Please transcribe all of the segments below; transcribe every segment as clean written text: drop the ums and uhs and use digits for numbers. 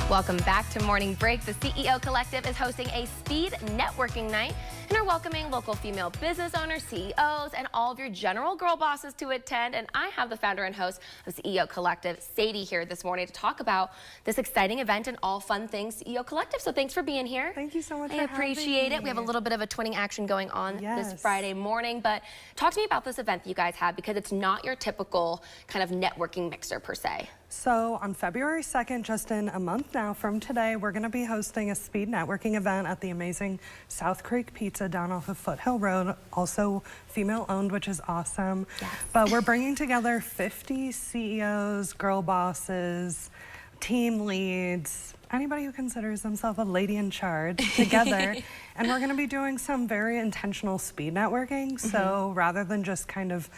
Welcome back to Morning Break. The CEO Collective is hosting a speed networking night and are welcoming local female business owners, CEOs, and all of your general girl bosses to attend. And I have the founder and host of CEO Collective, Sadie, here this morning to talk about this exciting event and all fun things CEO Collective. So thanks for being here. Thank you so much. I appreciate it. We have a little bit of a twinning action going on this Friday morning, but talk to me about this event that you guys have, because it's not your typical kind of networking mixer per se. So on February 2nd, just in a month now from today, we're going to be hosting a speed networking event at the amazing SouthCreek Pizza down off of Foothill Road, also female owned, which is awesome. Yes. But we're bringing together 50 CEOs, girl bosses, team leads, anybody who considers themselves a lady in charge together. And we're going to be doing some very intentional speed networking. So rather than just kind of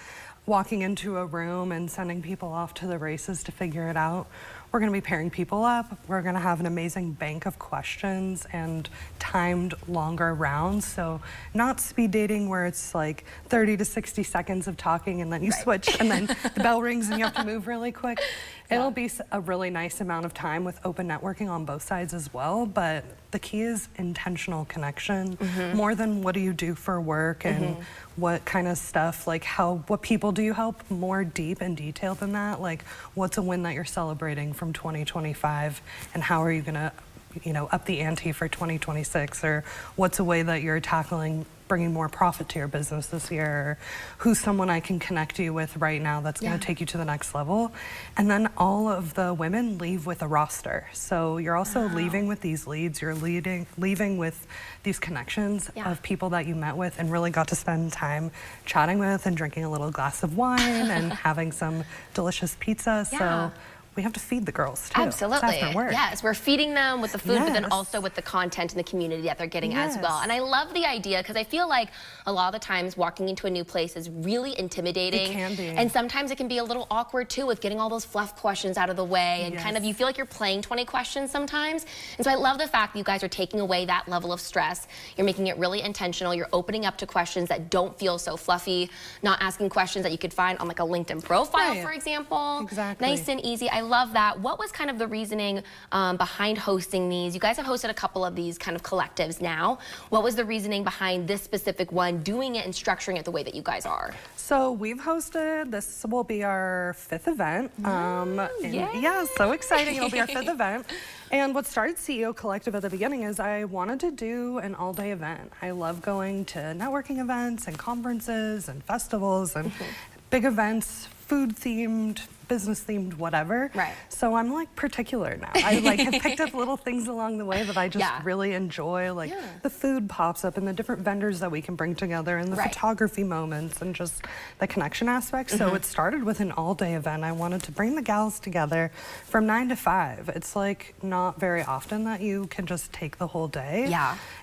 walking into a room and sending people off to the races to figure it out, we're going to be pairing people up. We're going to have an amazing bank of questions and timed longer rounds. So not speed dating where it's like 30 to 60 seconds of talking and then you switch and then the bell rings and you have to move really quick. It'll be a really nice amount of time with open networking on both sides as well, but the key is intentional connection, more than what do you do for work and what kind of stuff, like what people do you help, more deep and detailed than that, like what's a win that you're celebrating from 2025 and how are you gonna, up the ante for 2026, or what's a way that you're tackling bringing more profit to your business this year, or who's someone I can connect you with right now that's going to take you to the next level. And then all of the women leave with a roster. So you're also leaving with these leads, you're leaving with these connections of people that you met with and really got to spend time chatting with and drinking a little glass of wine and having some delicious pizza. So we have to feed the girls too. Absolutely. Yes, we're feeding them with the food, but then also with the content and the community that they're getting as well. And I love the idea because I feel like a lot of the times walking into a new place is really intimidating. It can be. And sometimes it can be a little awkward too with getting all those fluff questions out of the way and kind of you feel like you're playing 20 questions sometimes. And so I love the fact that you guys are taking away that level of stress. You're making it really intentional. You're opening up to questions that don't feel so fluffy, not asking questions that you could find on like a LinkedIn profile, for example. Exactly. Nice and easy. I love that. What was kind of the reasoning behind hosting these? You guys have hosted a couple of these kind of collectives now. What was the reasoning behind this specific one, doing it and structuring it the way that you guys are? So we've hosted, this will be our 5th event. Yeah, so exciting. It'll be our 5th event. And what started CEO Collective at the beginning is I wanted to do an all-day event. I love going to networking events and conferences and festivals and big events, food-themed, business-themed, whatever. So I'm like particular now. I have picked up little things along the way that I just really enjoy, like the food pops up and the different vendors that we can bring together and the photography moments and just the connection aspect. So it started with an all-day event. I wanted to bring the gals together from 9 to 5. It's like not very often that you can just take the whole day.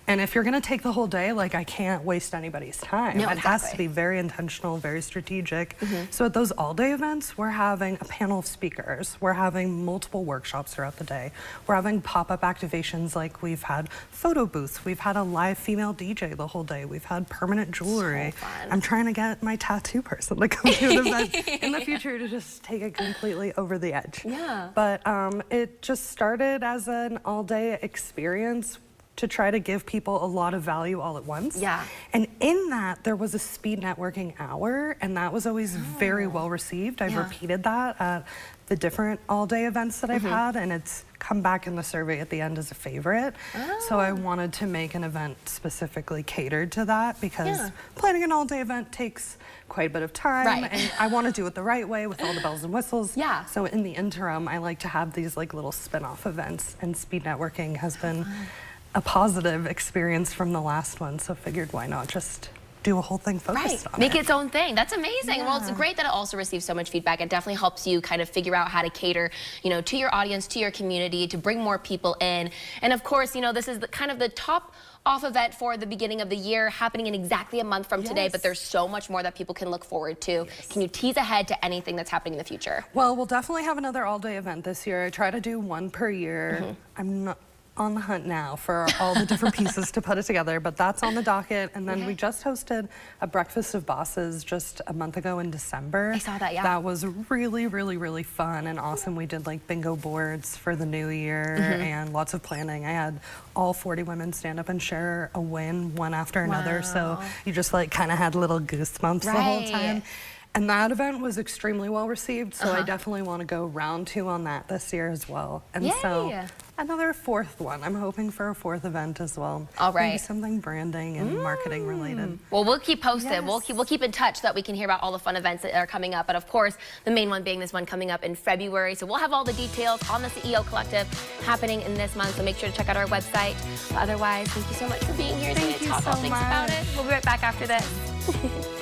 And if you're gonna take the whole day, like I can't waste anybody's time. It has to be very intentional, very strategic. So at those all-day events, we're having a panel of speakers. We're having multiple workshops throughout the day. We're having pop-up activations, like we've had photo booths. We've had a live female DJ the whole day. We've had permanent jewelry. So fun. I'm trying to get my tattoo person to come to the event in the future to just take it completely over the edge. But it just started as an all-day experience to try to give people a lot of value all at once. And in that, there was a speed networking hour, and that was always very well received. I've repeated that at the different all-day events that I've had, and it's come back in the survey at the end as a favorite. So I wanted to make an event specifically catered to that, because planning an all-day event takes quite a bit of time, and I want to do it the right way with all the bells and whistles. So in the interim, I like to have these like little spin-off events, and speed networking has been a positive experience from the last one, so figured why not just do a whole thing focused on Make its own thing. That's amazing. Well, it's great that it also receives so much feedback. It definitely helps you kind of figure out how to cater, to your audience, to your community, to bring more people in. And of course, this is kind of the top off event for the beginning of the year, happening in exactly a month from today, but there's so much more that people can look forward to. Can you tease ahead to anything that's happening in the future? Well, we'll definitely have another all-day event this year. I try to do one per year. I'm not on the hunt now for all the different pieces to put it together, but that's on the docket. And then we just hosted a Breakfast of Bosses just a month ago in December. I saw that, yeah. That was really, really, really fun and awesome. We did like bingo boards for the new year and lots of planning. I had all 40 women stand up and share a win one after another. So you just like kind of had little goosebumps the whole time. And that event was extremely well received, so I definitely want to go round 2 on that this year as well. And so another 4th one. I'm hoping for a 4th event as well. All right. Maybe something branding and marketing related. Well, we'll keep posted. We'll keep in touch so that we can hear about all the fun events that are coming up. But of course, the main one being this one coming up in February. So we'll have all the details on the CEO Collective happening in this month. So make sure to check out our website. But otherwise, thank you so much for being here today to talk all things about it. We'll be right back after this.